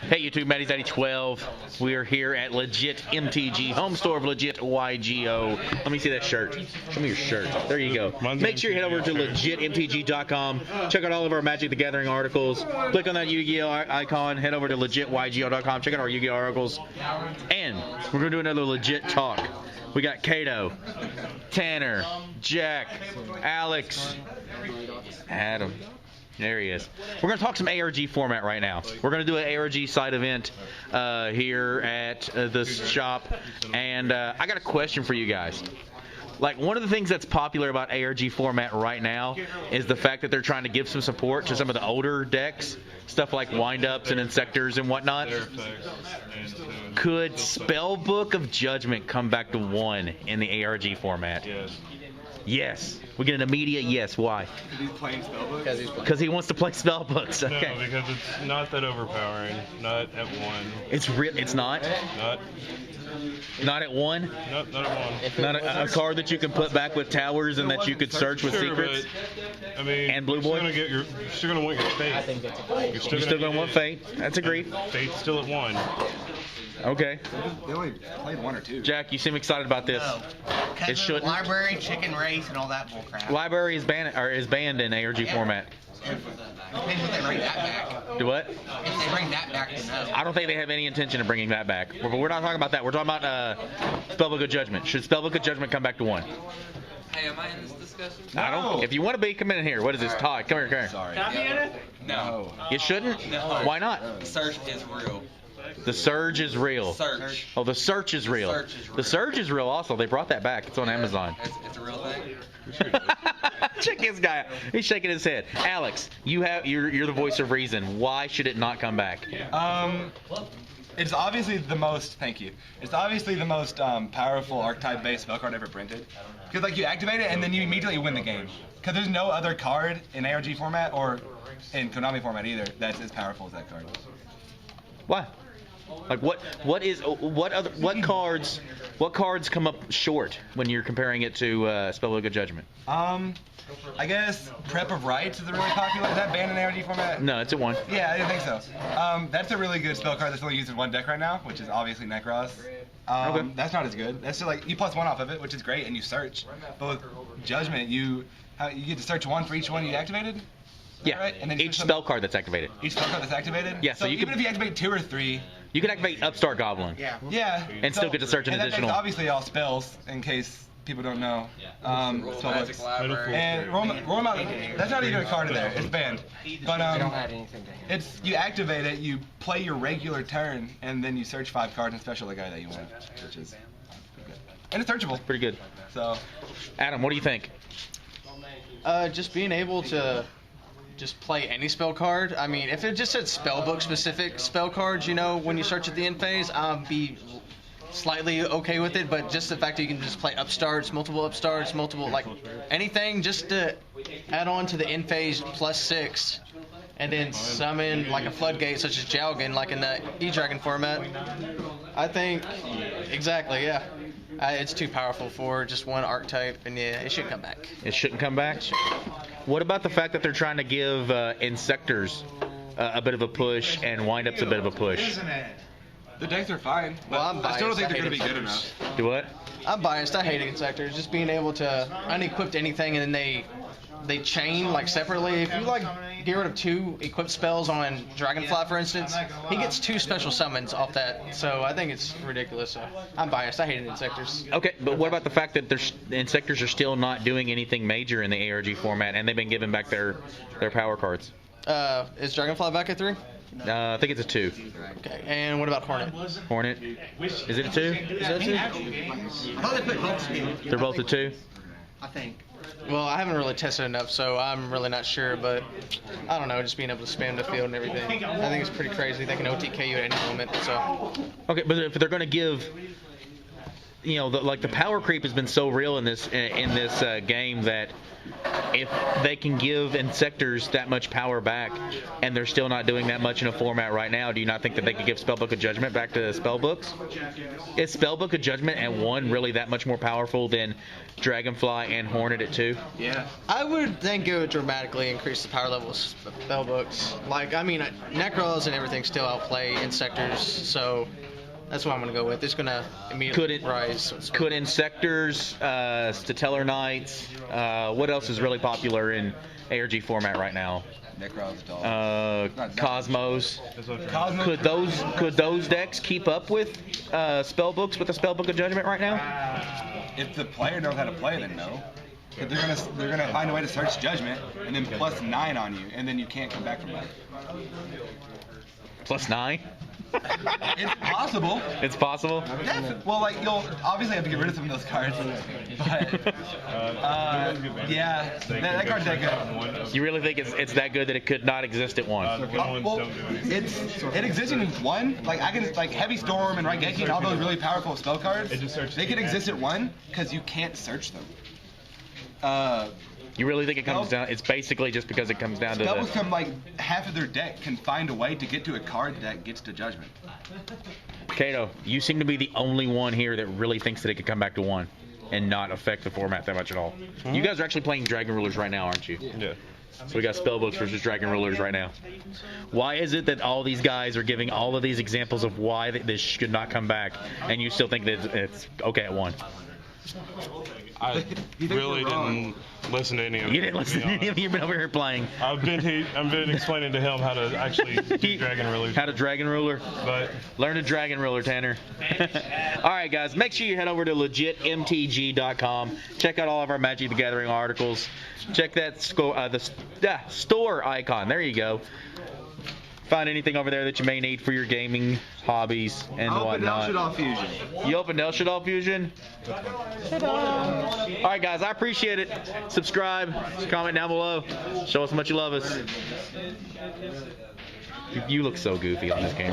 Hey YouTube, Matty's8012. We are here at Legit MTG, home store of Legit YGO. Let me see that shirt. Show me your shirt. There you go. Make sure you head over to legitmtg.com. Check out all of our Magic the Gathering articles. Click on that YuGiOh icon. Head over to legitYGO.com. Check out our YuGiOh Articles. And we're going to do another Legit Talk. We got Kato, Tanner, Jack, Alex, Adam. There he is. We're going to talk some ARG format right now. We're going to do an ARG side event here at the shop. And I got a question for you guys. Like, one of the things that's popular about ARG format right now is the fact that they're trying to give some support to some of the older decks. Stuff like windups and insectors and whatnot. Could Spellbook of Judgment come back to 1 in the ARG format? Yes. Yes. We get an immediate yes. Why? Because he's playing Spellbooks? Because he wants to play Spellbooks. Okay. No, because it's not that overpowering. Not at 1. It's real. It's not. Not at 1. Not at 1. Not a card that you can put back with towers and that you could search with secrets. But, I mean, and Blue Boy. You're still gonna want your fate. I think that's a fate. You're still gonna want fate. That's agreed. Fate's still at 1. Okay. They only played 1 or 2. Jack, you seem excited about this. No. It shouldn't. Library, chicken race, and all that bullcrap. Library is banned in ARG format. Depends if they bring that back. Do what? If they bring that back, then no. I don't think they have any intention of bringing that back. But we're not talking about that. We're talking about Spellbook of Judgment. Should Spellbook of Judgment come back to 1? Hey, am I in this discussion? I don't. If you want to be, come in here. What is this? Todd, come here. Sorry. No. You shouldn't? No. Why not? Search is real. The surge is real. Search. Oh, the search is real. Search is real. The surge is real also. They brought that back. It's on Amazon. It's a real thing. Check this guy out. He's shaking his head. Alex, you're the voice of reason. Why should it not come back? It's obviously the most. Thank you. It's obviously the most powerful archetype-based spell card ever printed. Because like you activate it and then you immediately win the game. Because there's no other card in ARG format or in Konami format either that's as powerful as that card. Why? Like what cards come up short when you're comparing it to Spellbook of Judgment? I guess Prep of Rights is a really popular. Is that banned in ARG format? No, it's at 1. Yeah, I didn't think so. That's a really good spell card that's only used in 1 deck right now, which is obviously Necros. Okay. That's not as good. That's just like you +1 off of it, which is great, and you search. But with Judgment, you get to search 1 for each one you activated. Yeah. Right? And then Each spell card that's activated. Each spell card that's activated. Yeah. So you even can, if you activate 2 or 3. You can activate Upstart Goblin. Yeah. Yeah. And still get to search an additional. That's obviously all spells, in case people don't know. Magic library. And roll 'em out. That's not even a card in there. It's banned. But I don't have anything to hand. it's you activate it, you play your regular turn, and then you search 5 cards and special the guy that you want, which is good. And it's searchable. Pretty good. So. Adam, what do you think? Just being able to just play any spell card. I mean, if it just said spellbook specific spell cards, you know, when you search at the end phase, I'd be slightly okay with it. But just the fact that you can just play upstarts, multiple, like anything, just to add on to the end phase +6, and then summon like a floodgate such as Jalgan, like in the E-Dragon format. I think exactly, yeah. It's too powerful for just 1 archetype, and yeah, it should come back. It shouldn't come back? What about the fact that they're trying to give Insectors a bit of a push and Windups a bit of a push? The decks are fine, but Well, I still don't think they're I going to be hate good Insectors. enough. Do what? I'm biased. I hate Insectors. Just being able to unequip anything, and then they chain like separately. If you like get rid of 2 equipped spells on Dragonfly, for instance, he gets 2 special summons off that. So I think it's ridiculous. So I'm biased. I hate Insectors. Okay, but what about the fact that the Insectors are still not doing anything major in the ARG format, and they've been giving back their power cards? Is Dragonfly back at 3? I think it's a 2. Okay. And what about Hornet? Hornet? Is it a 2? Is that 2? I thought they put both in. They're both a 2? I think. Well, I haven't really tested enough, so I'm really not sure. But I don't know, just being able to spam the field and everything. I think it's pretty crazy. They can OTK you at any moment. So. Okay, but if they're going to give you know, the power creep has been so real in this game that if they can give Insectors that much power back, and they're still not doing that much in a format right now, do you not think that they could give Spellbook of Judgment back to Spellbooks? Is Spellbook of Judgment at 1 really that much more powerful than Dragonfly and Hornet at 2? Yeah. I would think it would dramatically increase the power levels of Spellbooks. Like, I mean, Necros and everything still outplay Insectors, so that's what I'm going to go with. It's going to immediately rise. Could Insectors, Statellar Knights, what else is really popular in ARG format right now? Necros, Dogs. Cosmos. Cosmos. Could those decks keep up with Spellbooks with the Spellbook of Judgment right now? If the player knows how to play, then no. 'Cause they're gonna find a way to search Judgment and then +9 on you, and then you can't come back from that. +9? It's possible. It's possible? Well, like, you'll obviously have to get rid of some of those cards, but yeah, that card's that good. You really think it's that good that it could not exist at 1? Well, it exists in 1. Like, I can, like, Heavy Storm and Raigeki and all those really powerful spell cards, they could exist at 1 because you can't search them. You really think it comes down? It's basically just because it comes down to Spellbooks come, like, half of their deck can find a way to get to a card that gets to Judgment. Kato, you seem to be the only one here that really thinks that it could come back to 1 and not affect the format that much at all. You guys are actually playing Dragon Rulers right now, aren't you? Yeah. So we got Spellbooks versus Dragon Rulers right now. Why is it that all these guys are giving all of these examples of why this should not come back, and you still think that it's okay at 1? I really didn't listen to any of it. You didn't listen to any of you. You've been over here playing. I've been explaining to him how to actually do Dragon Rulers. How to Dragon Ruler? But learn to Dragon Ruler, Tanner. All right, guys. Make sure you head over to legitmtg.com. Check out all of our Magic the Gathering articles. Check that store icon. There you go. Find anything over there that you may need for your gaming hobbies and whatnot. Fusion. You opened El Shaddai Fusion? All right, guys. I appreciate it. Subscribe. Comment down below. Show us how much you love us. You look so goofy on this game.